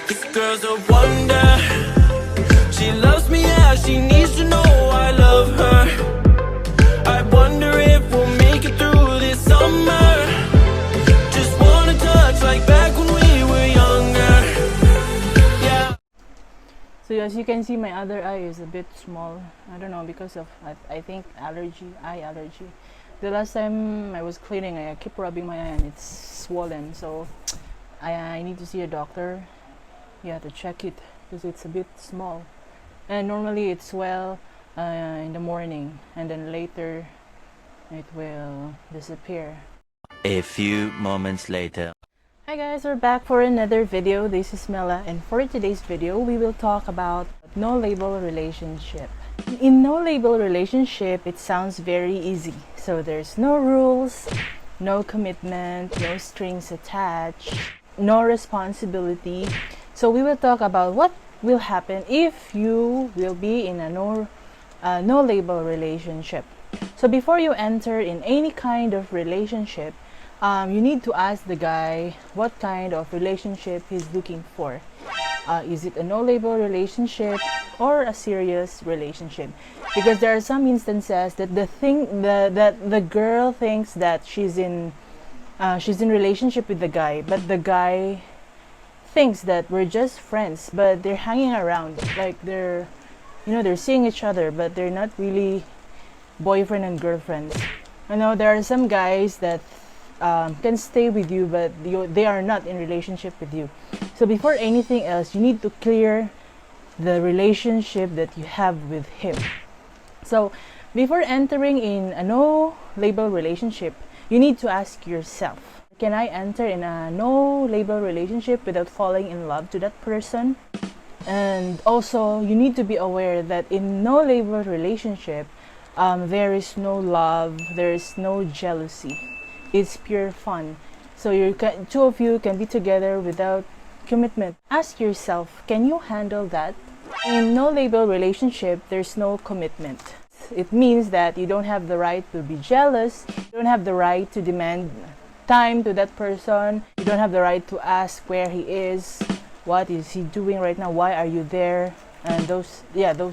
This girl's a wonder. She loves me, yeah, she needs to know I love her. I wonder if we'll make it through this summer. Just wanna touch like back when we were younger. Yeah. So as you can see, my other eye is a bit small. I don't know, because of I think eye allergy. The last time I was cleaning, I keep rubbing my eye and it's swollen. So I need to see a doctor. Yeah, to check it because it's a bit small. And normally it swell in the morning, and then later it will disappear. A few moments later. Hi guys, we're back for another video. This is Mela, and for today's video we will talk about no label relationship. In no label relationship, it sounds very easy. So there's no rules, no commitment, no strings attached, no responsibility. So we will talk about what will happen if you will be in a no label relationship. So before you enter in any kind of relationship, you need to ask the guy what kind of relationship he's looking for. Is it a no label relationship or a serious relationship? Because there are some instances that the girl thinks that she's in relationship with the guy, but the guy thinks that we're just friends, but they're hanging around, like they're seeing each other, but they're not really boyfriend and girlfriends. There are some guys that can stay with you, but they are not in relationship with you. So before anything else, you need to clear the relationship that you have with him. So before entering in a no label relationship, you need to ask yourself, can I enter in a no label relationship without falling in love to that person? And also, you need to be aware that in no label relationship, there is no love, there is no jealousy. It's pure fun. So two of you can be together without commitment. Ask yourself, can you handle that? In no label relationship, there's no commitment. It means that you don't have the right to be jealous, you don't have the right to demand time to that person, you don't have the right to ask where he is, what is he doing right now, why are you there, and those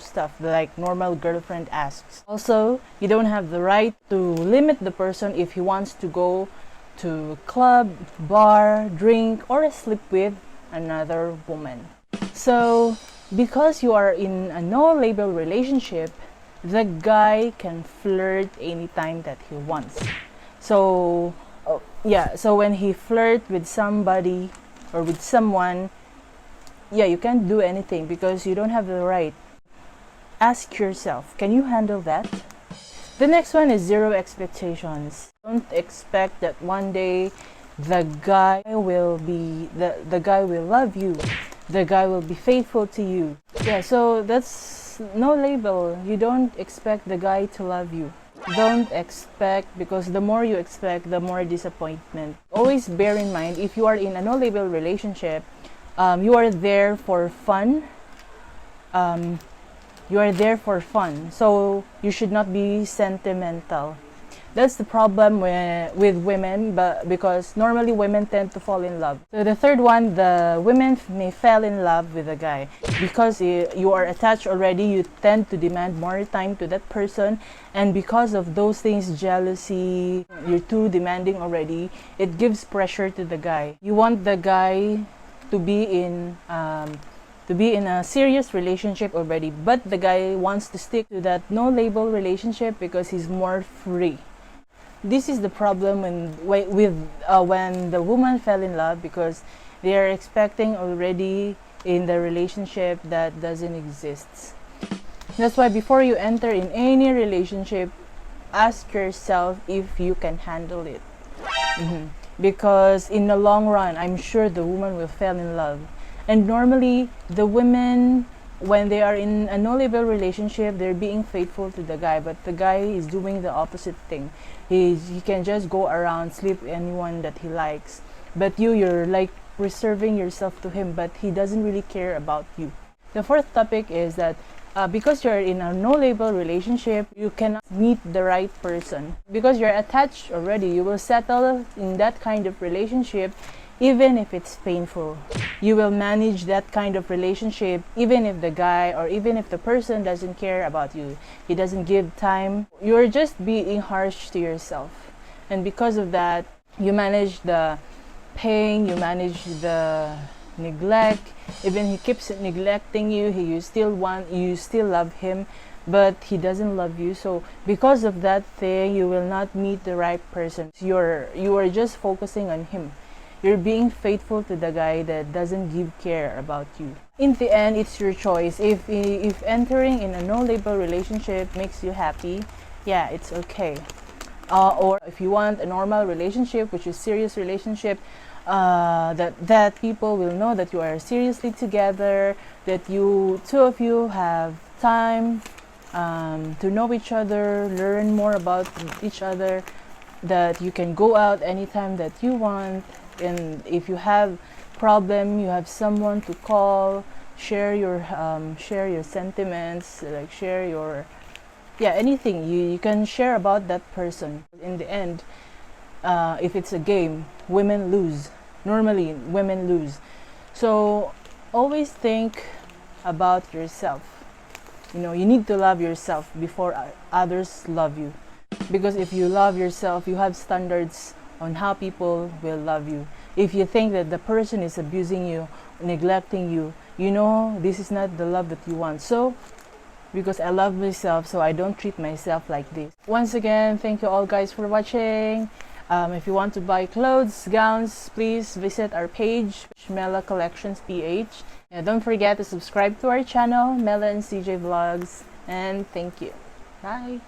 stuff like normal girlfriend asks. Also, you don't have the right to limit the person if he wants to go to club, bar, drink, or sleep with another woman. So because you are in a no label relationship, the guy can flirt anytime that he wants. So so when he flirts with somebody or with someone, you can't do anything because you don't have the right. Ask yourself, can you handle that? The next one is zero expectations. Don't expect that one day the guy will love you, the guy will be faithful to you. So that's no label. You don't expect the guy to love you. Don't expect, because the more you expect, the more disappointment. Always bear in mind, if you are in a no label relationship, you are there for fun. So you should not be sentimental. That's the problem with women, but because normally women tend to fall in love. So the third one, the women may fall in love with a guy because you are attached already. You tend to demand more time to that person, and because of those things, jealousy, you're too demanding already. It gives pressure to the guy. You want the guy to be in a serious relationship already, but the guy wants to stick to that no label relationship because he's more free. This is the problem when the woman fell in love, because they are expecting already in the relationship that doesn't exist. That's why before you enter in any relationship, ask yourself if you can handle it. Because in the long run, I'm sure the woman will fall in love. And normally, the women, when they are in a no label relationship, they're being faithful to the guy, but the guy is doing the opposite thing. He can just go around, sleep with anyone that he likes, but you're like reserving yourself to him, but he doesn't really care about you. The fourth topic is that because you're in a no label relationship, you cannot meet the right person. Because you're attached already, you will settle in that kind of relationship even if it's painful. You will manage that kind of relationship even if the guy or even if the person doesn't care about you. He doesn't give time. You're just being harsh to yourself. And because of that, you manage the pain, you manage the neglect. Even he keeps neglecting you, you still love him, but he doesn't love you. So because of that thing, you will not meet the right person. You are just focusing on him. You're being faithful to the guy that doesn't give care about you. In the end, it's your choice. If entering in a no-label relationship makes you happy, yeah, it's okay. Or if you want a normal relationship, which is serious relationship, that people will know that you are seriously together, that two of you have time to know each other, learn more about each other, that you can go out anytime that you want, and if you have problem, you have someone to call, share your sentiments, like share your anything you can share about that person. In the end, if it's a game, women lose. Normally women lose. So always think about yourself. You need to love yourself before others love you, because if you love yourself, you have standards on how people will love you. If you think that the person is abusing you, neglecting you, this is not the love that you want. So because I love myself, so I don't treat myself like this. Once again, thank you all guys for watching. If you want to buy clothes, gowns, please visit our page, Mela Collections PH. And don't forget to subscribe to our channel, Mela and CJ Vlogs. And thank you. Bye.